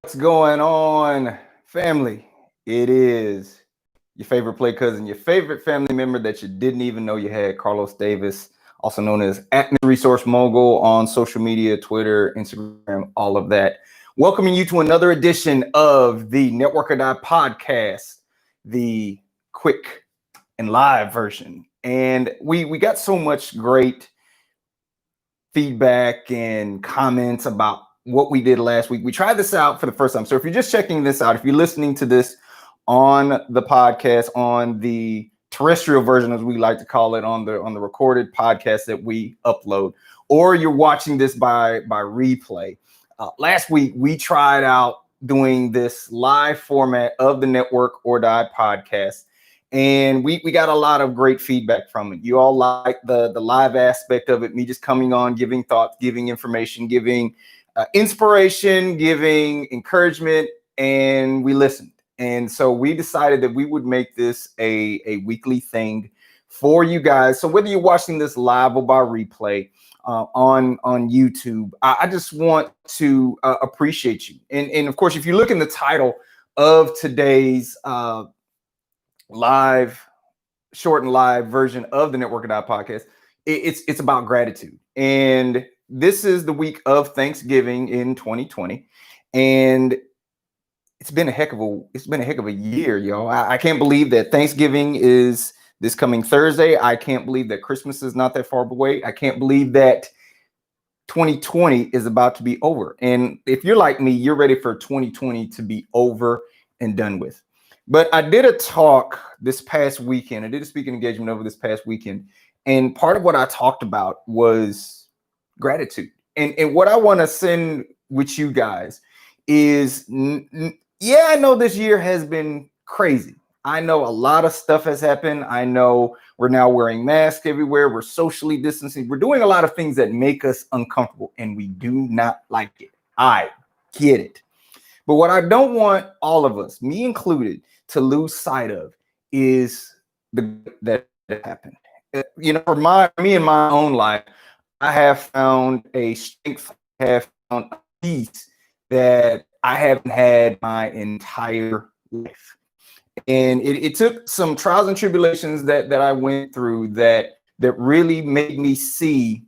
What's going on, family? It is your favorite play cousin, your favorite family member that you didn't even know you had, Carlos Davis, also known as Resource Mogul on social media, Twitter, Instagram, all of that. Welcoming you to another edition of the Network or Die podcast, the quick and live version. And we got so much great feedback and comments about what we did last week. We tried this out for the first time. So if you're just checking this out, if you're listening to this on the podcast, on the terrestrial version, as we like to call it, on the recorded podcast that we upload, or you're watching this by replay. Last week we tried out doing this live format of the Network or Die podcast. And we got a lot of great feedback from it. You all like the live aspect of it, me just coming on, giving thoughts, giving information, giving inspiration, giving encouragement, and we listened. And so we decided that we would make this a weekly thing for you guys. So whether you're watching this live or by replay on YouTube, I just want to appreciate you. And of course, if you look in the title of today's short and live version of the Network or Die podcast, it's about gratitude. And this is the week of Thanksgiving in 2020, and it's been a heck of a year, yo. I can't believe that Thanksgiving is this coming Thursday. I can't believe that Christmas is not that far away. I can't believe that 2020 is about to be over. And if you're like me, you're ready for 2020 to be over and done with. But I did a talk this past weekend. I did a speaking engagement over this past weekend. And part of what I talked about was gratitude. And what I want to send with you guys is, yeah, I know this year has been crazy. I know a lot of stuff has happened. I know we're now wearing masks everywhere. We're socially distancing. We're doing a lot of things that make us uncomfortable, and we do not like it. I get it. But what I don't want all of us, me included, to lose sight of is that happened. For me in my own life, I have found a strength, I have found a peace that I haven't had my entire life. And it took some trials and tribulations that I went through that really made me see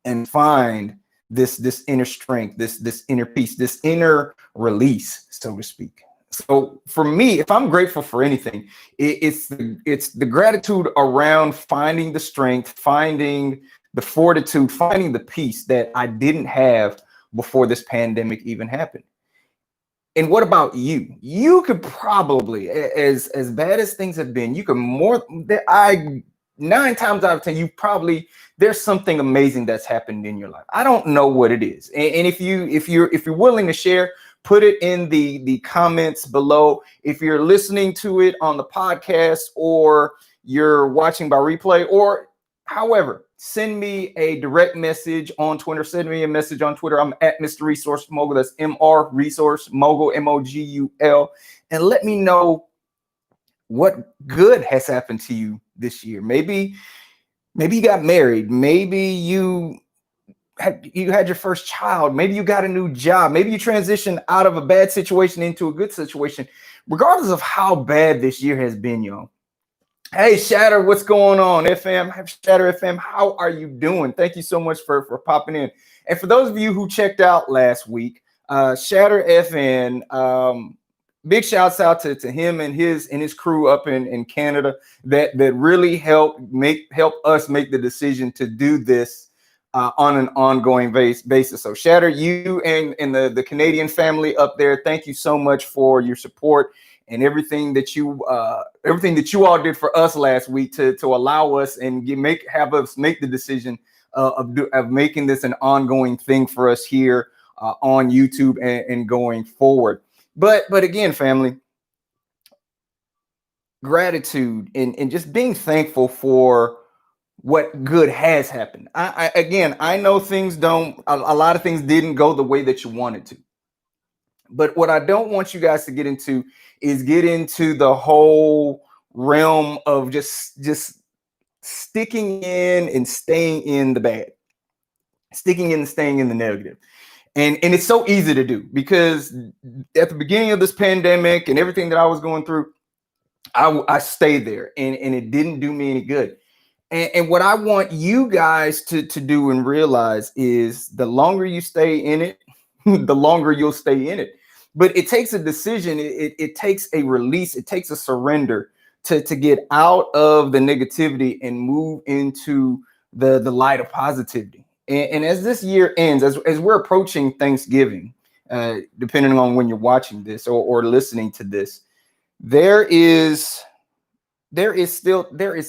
and find this inner strength, this inner peace, this inner release, so to speak. So for me, if I'm grateful for anything, it's the gratitude around finding the strength, finding the fortitude, finding the peace that I didn't have before this pandemic even happened. And what about you? You could probably, as bad as things have been, you could 9 times out of 10, there's something amazing that's happened in your life. I don't know what it is. And if you're willing to share, put it in the comments below. If you're listening to it on the podcast or you're watching by replay, or however, send me a direct message on Twitter. Send me a message on Twitter. I'm at Mr. Resource Mogul. That's MR Resource Mogul, MOGUL. And let me know what good has happened to you this year. Maybe you got married. Maybe you had your first child. Maybe you got a new job. Maybe you transitioned out of a bad situation into a good situation. Regardless of how bad this year has been, y'all. Hey, Shatter, what's going on, FM? Shatter FM, how are you doing? Thank you so much for popping in. And for those of you who checked out last week, Shatter FN, big shouts out to him and his crew up in Canada that really helped us make the decision to do this on an ongoing basis. So Shatter, you and the Canadian family up there, thank you so much for your support and everything that you all did for us last week to allow us and have us make the decision of making this an ongoing thing for us here on YouTube and going forward. But again, family, gratitude and just being thankful for what good has happened. I know a lot of things didn't go the way that you wanted to. But what I don't want you guys to get into is the whole realm of just sticking in and staying in the bad, sticking in and staying in the negative. And it's so easy to do because at the beginning of this pandemic and everything that I was going through, I stayed there and it didn't do me any good. And what I want you guys to do and realize is the longer you stay in it, the longer you'll stay in it. But it takes a decision, it takes a release, it takes a surrender to get out of the negativity and move into the light of positivity. And as this year ends, as we're approaching Thanksgiving, depending on when you're watching this or listening to this, there is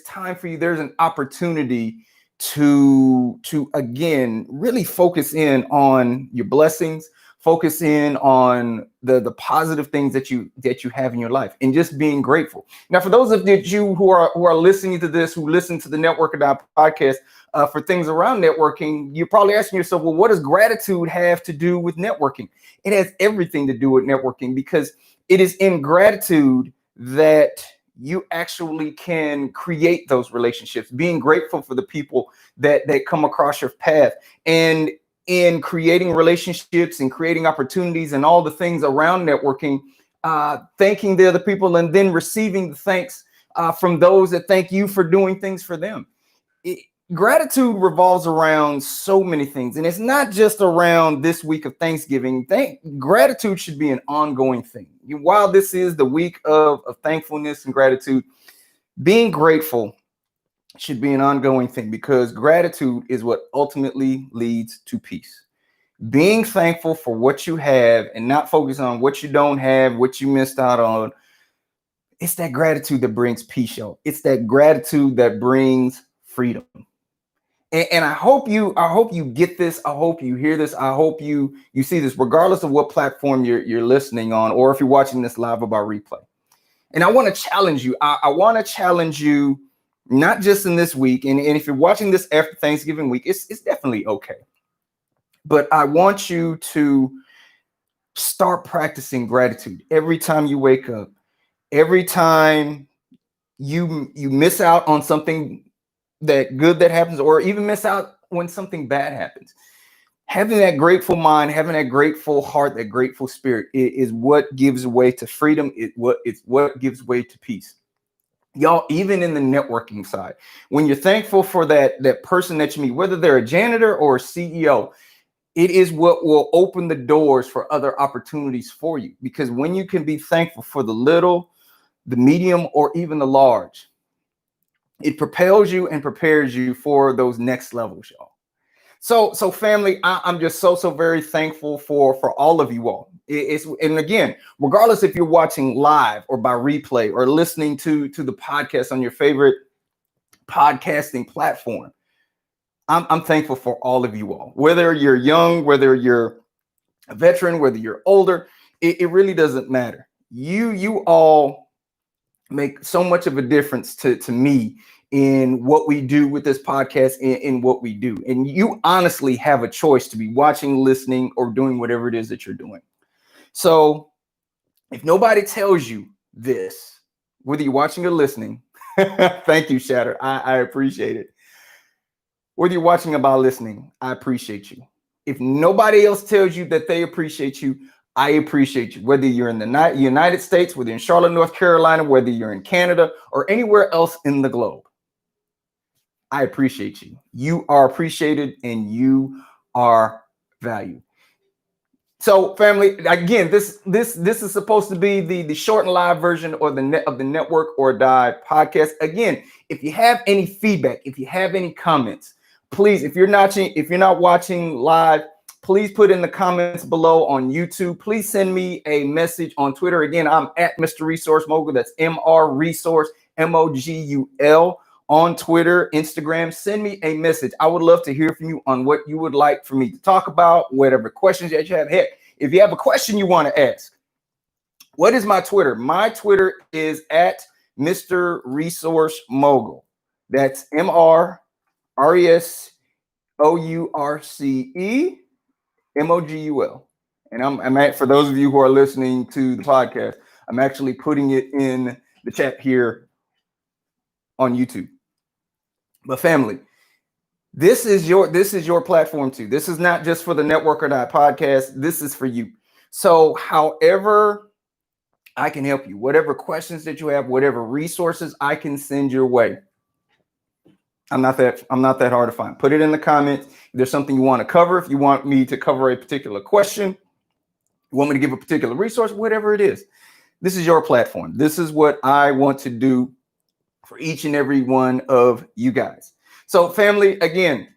time for you. There's an opportunity to again really focus in on your blessings, focus in on the positive things that you have in your life, and just being grateful. Now, for those of you who are listening to this, who listen to the Network It Out podcast for things around networking, you're probably asking yourself, well, what does gratitude have to do with networking? It has everything to do with networking, because it is in gratitude that you actually can create those relationships, being grateful for the people that come across your path, and in creating relationships and creating opportunities and all the things around networking, thanking the other people and then receiving the thanks from those that thank you for doing things for them. Gratitude revolves around so many things, and it's not just around this week of Thanksgiving. Gratitude should be an ongoing thing. While this is the week of thankfulness and gratitude, being grateful should be an ongoing thing, because gratitude is what ultimately leads to peace. Being thankful for what you have and not focus on what you don't have, what you missed out on. It's that gratitude that brings peace, y'all. It's that gratitude that brings freedom. And I hope you get this. I hope you hear this. I hope you see this, regardless of what platform you're listening on, or if you're watching this live or by replay. And I want to challenge you. I want to challenge you, not just in this week. And if you're watching this after Thanksgiving week, it's definitely okay. But I want you to start practicing gratitude every time you wake up, every time you miss out on something that good that happens, or even miss out when something bad happens. Having that grateful mind, having that grateful heart, that grateful spirit is what gives way to freedom. It's what gives way to peace. Y'all, even in the networking side, when you're thankful for that person that you meet, whether they're a janitor or a CEO, it is what will open the doors for other opportunities for you. Because when you can be thankful for the little, the medium, or even the large, it propels you and prepares you for those next levels, y'all. So family, I'm just so very thankful for all of you all. And again, regardless if you're watching live or by replay or listening to the podcast on your favorite podcasting platform, I'm thankful for all of you all. Whether you're young, whether you're a veteran, whether you're older, it really doesn't matter. You all make so much of a difference to me in what we do with this podcast, in what we do. And you honestly have a choice to be watching, listening, or doing whatever it is that you're doing. So if nobody tells you this, whether you're watching or listening, thank you, Shatter. I appreciate it. Whether you're watching or listening, I appreciate you. If nobody else tells you that they appreciate you, I appreciate you. Whether you're in the United States, whether you're in Charlotte, North Carolina, whether you're in Canada, or anywhere else in the globe, I appreciate you. You are appreciated and you are valued. So, family, again, this is supposed to be the short and live version or of the Network or Die podcast. Again, if you have any feedback, if you have any comments, please, if you're not watching live, please put in the comments below on YouTube. Please send me a message on Twitter. Again, I'm at Mr. Resource Mogul. That's MR Resource MOGUL on Twitter, Instagram. Send me a message. I would love to hear from you on what you would like for me to talk about, whatever questions that you have. Heck, if you have a question you want to ask, what is my Twitter? My Twitter is at Mr. Resource Mogul. That's MR RESOURCE MOGUL. And I'm at, for those of you who are listening to the podcast, I'm actually putting it in the chat here on YouTube. But family, This is your platform too. This is not just for the Network or Not podcast. This is for you. So however I can help you, whatever questions that you have, whatever resources I can send your way. I'm not that hard to find. Put it in the comments. If there's something you want to cover, if you want me to cover a particular question, you want me to give a particular resource, whatever it is. This is your platform. This is what I want to do for each and every one of you guys. So family, again,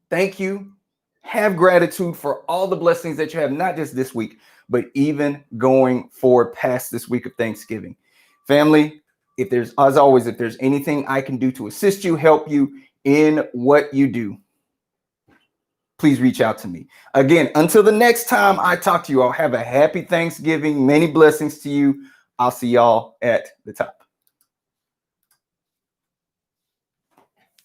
thank you. Have gratitude for all the blessings that you have, not just this week, but even going forward past this week of Thanksgiving. Family, if there's anything I can do to assist you, help you in what you do, please reach out to me. Again, until the next time I talk to you all, have a happy Thanksgiving. Many blessings to you. I'll see y'all at the top.